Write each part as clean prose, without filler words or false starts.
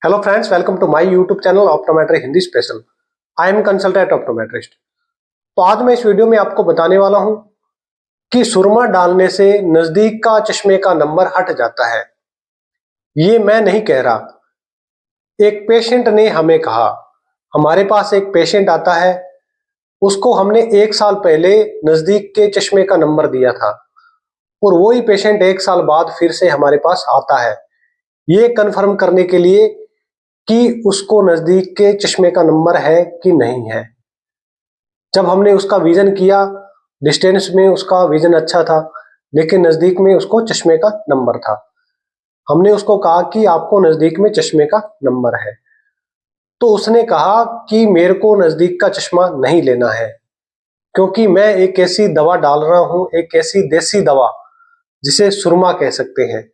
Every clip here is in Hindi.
Hello friends, welcome to my YouTube channel optometry Hindi special. I am consultant optometrist. तो आज मैं इस वीडियो में आपको बताने वाला हूं कि सुरमा डालने से नजदीक का चश्मे का नंबर हट जाता है। ये मैं नहीं कह रहा, एक पेशेंट ने हमें कहा। हमारे पास एक पेशेंट आता है, उसको हमने 1 साल पहले नजदीक के चश्मे का नंबर दिया था और वही पेशेंट 1 साल बाद फिर से हमारे पास आता है ये कंफर्म करने के लिए कि उसको नजदीक के चश्मे का नंबर है कि नहीं है। जब हमने उसका विजन किया, डिस्टेंस में उसका विजन अच्छा था, लेकिन नजदीक में उसको चश्मे का नंबर था। हमने उसको कहा कि आपको नजदीक में चश्मे का नंबर है, तो उसने कहा कि मेरे को नजदीक का चश्मा नहीं लेना है, क्योंकि मैं एक ऐसी दवा डाल रहा हूं, एक ऐसी देसी दवा जिसे सुरमा कह सकते हैं।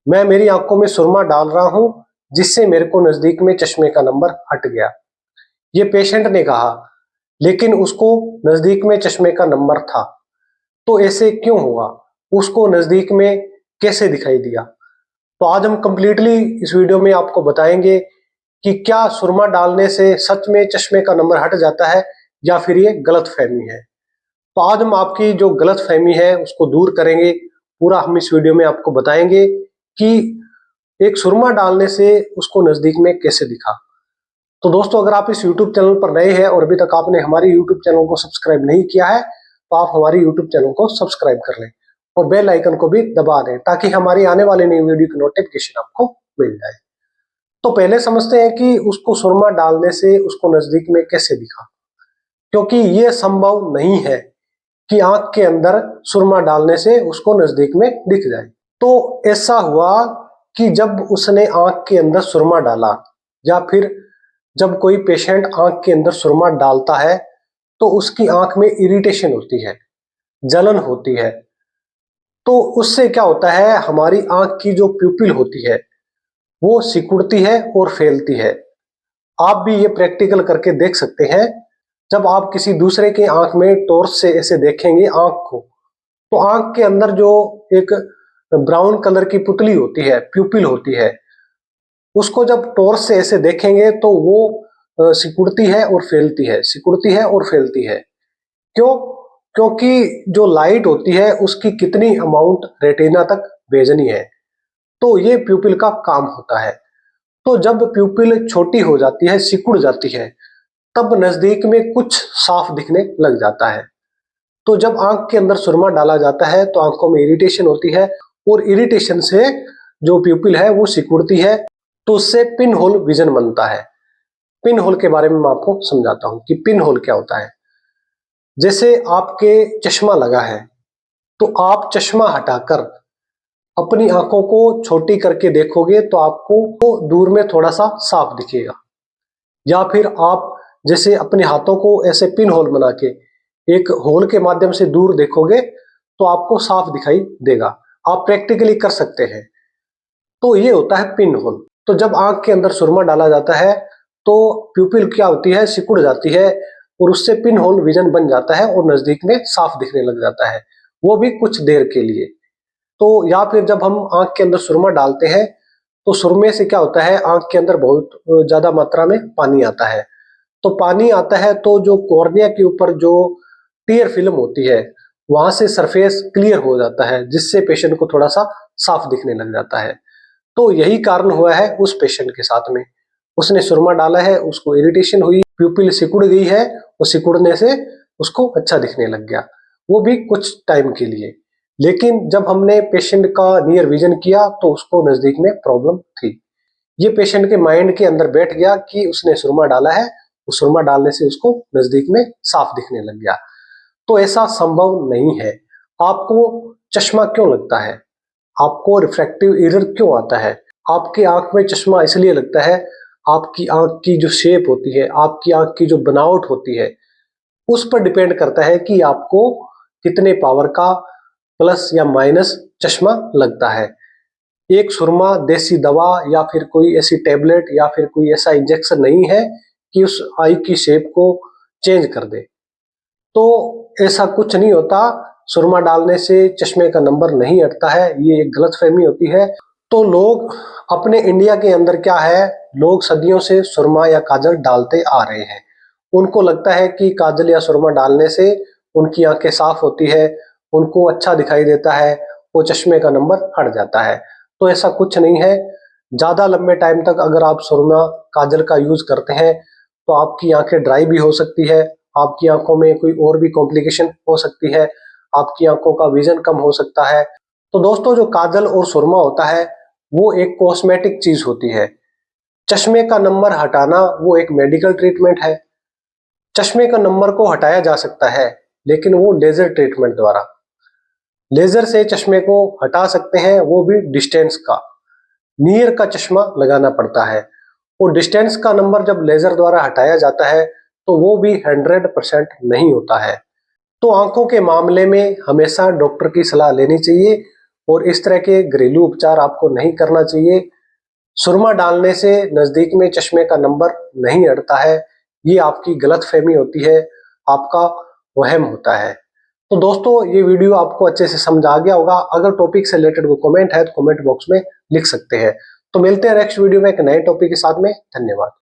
मैं मेरी आंखों में सुरमा डाल रहा हूं जिससे मेरे को नजदीक में चश्मे का नंबर हट गया, ये पेशेंट ने कहा। लेकिन उसको नजदीक में चश्मे का नंबर था, तो ऐसे क्यों हुआ, उसको नजदीक में कैसे दिखाई दिया। तो आज हम कंप्लीटली इस वीडियो में आपको बताएंगे कि क्या सुरमा डालने से सच में चश्मे का नंबर हट जाता है या फिर ये गलत फहमी है। तो आज हम आपकी जो गलत फहमी है उसको दूर करेंगे। पूरा हम इस वीडियो में आपको बताएंगे कि एक सुरमा डालने से उसको नजदीक में कैसे दिखा। तो दोस्तों, अगर आप इस YouTube चैनल पर नए हैं और अभी तक आपने हमारे YouTube चैनल को सब्सक्राइब नहीं किया है, तो आप हमारे YouTube चैनल को सब्सक्राइब कर लें और बेल आइकन को भी दबा दें ताकि हमारी आने वाली नई वीडियो की नोटिफिकेशन आपको मिल जाए। तो पहले समझते हैं कि उसको सुरमा डालने से उसको नजदीक में कैसे दिखा, क्योंकि ये संभव नहीं है कि आंख के अंदर सुरमा डालने से उसको नजदीक में दिख जाए। तो ऐसा हुआ कि जब उसने आंख के अंदर सुरमा डाला या फिर जब कोई पेशेंट आंख के अंदर सुरमा डालता है तो उसकी आंख में इरिटेशन होती है, जलन होती है। तो उससे क्या होता है, हमारी आंख की जो प्यूपिल होती है वो सिकुड़ती है और फैलती है। आप भी ये प्रैक्टिकल करके देख सकते हैं। जब आप किसी दूसरे के आंख में टॉर्च से ऐसे देखेंगे आंख को, तो आंख के अंदर जो एक ब्राउन कलर की पुतली होती है, प्यूपिल होती है, उसको जब टॉर्च से ऐसे देखेंगे तो वो सिकुड़ती है और फैलती है, सिकुड़ती है और फैलती है। क्यों? क्योंकि जो लाइट होती है उसकी कितनी अमाउंट रेटिना तक भेजनी है, तो ये प्यूपिल का काम होता है। तो जब प्यूपिल छोटी हो जाती है, सिकुड़ जाती है, तब नजदीक में कुछ साफ दिखने लग जाता है। तो जब आंख के अंदर सुरमा डाला जाता है तो आंखों में इरिटेशन होती है और इरिटेशन से जो प्यूपिल है वो सिकुड़ती है, तो उससे पिन होल विजन बनता है। पिन होल के बारे में मैं आपको समझाता हूं कि पिन होल क्या होता है। जैसे आपके चश्मा लगा है, तो आप चश्मा हटाकर अपनी आंखों को छोटी करके देखोगे तो आपको दूर में थोड़ा सा साफ दिखेगा। या फिर आप जैसे अपने हाथों को ऐसे पिन होल बना के एक होल के माध्यम से दूर देखोगे तो आपको साफ दिखाई देगा। आप प्रैक्टिकली कर सकते हैं। तो ये होता है पिन होल। तो जब आंख के अंदर सुरमा डाला जाता है तो प्यूपिल क्या होती है, सिकुड़ जाती है और उससे पिन होल विजन बन जाता है और नजदीक में साफ दिखने लग जाता है, वो भी कुछ देर के लिए। तो या फिर जब हम आंख के अंदर सुरमा डालते हैं तो सुरमे से क्या होता है, आंख के अंदर बहुत ज्यादा मात्रा में पानी आता है। तो पानी आता है तो जो कॉर्निया के ऊपर जो टीयर फिल्म होती है वहां से सरफेस क्लियर हो जाता है, जिससे पेशेंट को थोड़ा सा साफ दिखने लग जाता है। तो यही कारण हुआ है उस पेशेंट के साथ में। उसने सुरमा डाला है, उसको इरिटेशन हुई, प्यूपिल सिकुड़ गई है और सिकुड़ने से उसको अच्छा दिखने लग गया, वो भी कुछ टाइम के लिए। लेकिन जब हमने पेशेंट का नियर विजन किया तो उसको नजदीक में प्रॉब्लम थी। ये पेशेंट के माइंड के अंदर बैठ गया कि उसने सुरमा डाला है, उस सुरमा डालने से उसको नजदीक में साफ दिखने लग गया। तो ऐसा संभव नहीं है। आपको चश्मा क्यों लगता है, आपको रिफ्रैक्टिव एरर क्यों आता है, आपकी आंख में चश्मा इसलिए लगता है, आपकी आंख की जो शेप होती है, आपकी आंख की जो बनावट होती है, उस पर डिपेंड करता है कि आपको कितने पावर का प्लस या माइनस चश्मा लगता है। एक सुरमा देसी दवा या फिर कोई ऐसी टेबलेट या फिर कोई ऐसा इंजेक्शन नहीं है कि उस आई की शेप को चेंज कर दे। तो ऐसा कुछ नहीं होता। सुरमा डालने से चश्मे का नंबर नहीं हटता है, ये एक गलतफहमी होती है। तो लोग अपने इंडिया के अंदर क्या है, लोग सदियों से सुरमा या काजल डालते आ रहे हैं। उनको लगता है कि काजल या सुरमा डालने से उनकी आंखें साफ होती है, उनको अच्छा दिखाई देता है, वो चश्मे का नंबर हट जाता है। तो ऐसा कुछ नहीं है। ज्यादा लंबे टाइम तक अगर आप सुरमा काजल का यूज करते हैं तो आपकी आंखें ड्राई भी हो सकती है, आपकी आंखों में कोई और भी कॉम्प्लिकेशन हो सकती है, आपकी आंखों का विजन कम हो सकता है। तो दोस्तों, जो काजल और सुरमा होता है वो एक कॉस्मेटिक चीज होती है। चश्मे का नंबर हटाना वो एक मेडिकल ट्रीटमेंट है। चश्मे का नंबर को हटाया जा सकता है, लेकिन वो लेजर ट्रीटमेंट द्वारा। लेजर से चश्मे को हटा सकते हैं, वो भी डिस्टेंस का। नियर का चश्मा लगाना पड़ता है। वो डिस्टेंस का नंबर जब लेजर द्वारा हटाया जाता है तो वो भी 100% नहीं होता है। तो आंखों के मामले में हमेशा डॉक्टर की सलाह लेनी चाहिए और इस तरह के घरेलू उपचार आपको नहीं करना चाहिए। सुरमा डालने से नजदीक में चश्मे का नंबर नहीं हटता है, ये आपकी गलतफहमी होती है, आपका वहम होता है। तो दोस्तों, ये वीडियो आपको अच्छे से समझ आ गया होगा। अगर टॉपिक से रिलेटेड कोई कमेंट है तो कमेंट बॉक्स में लिख सकते हैं। तो मिलते हैं नेक्स्ट वीडियो में एक नए टॉपिक के साथ में। धन्यवाद।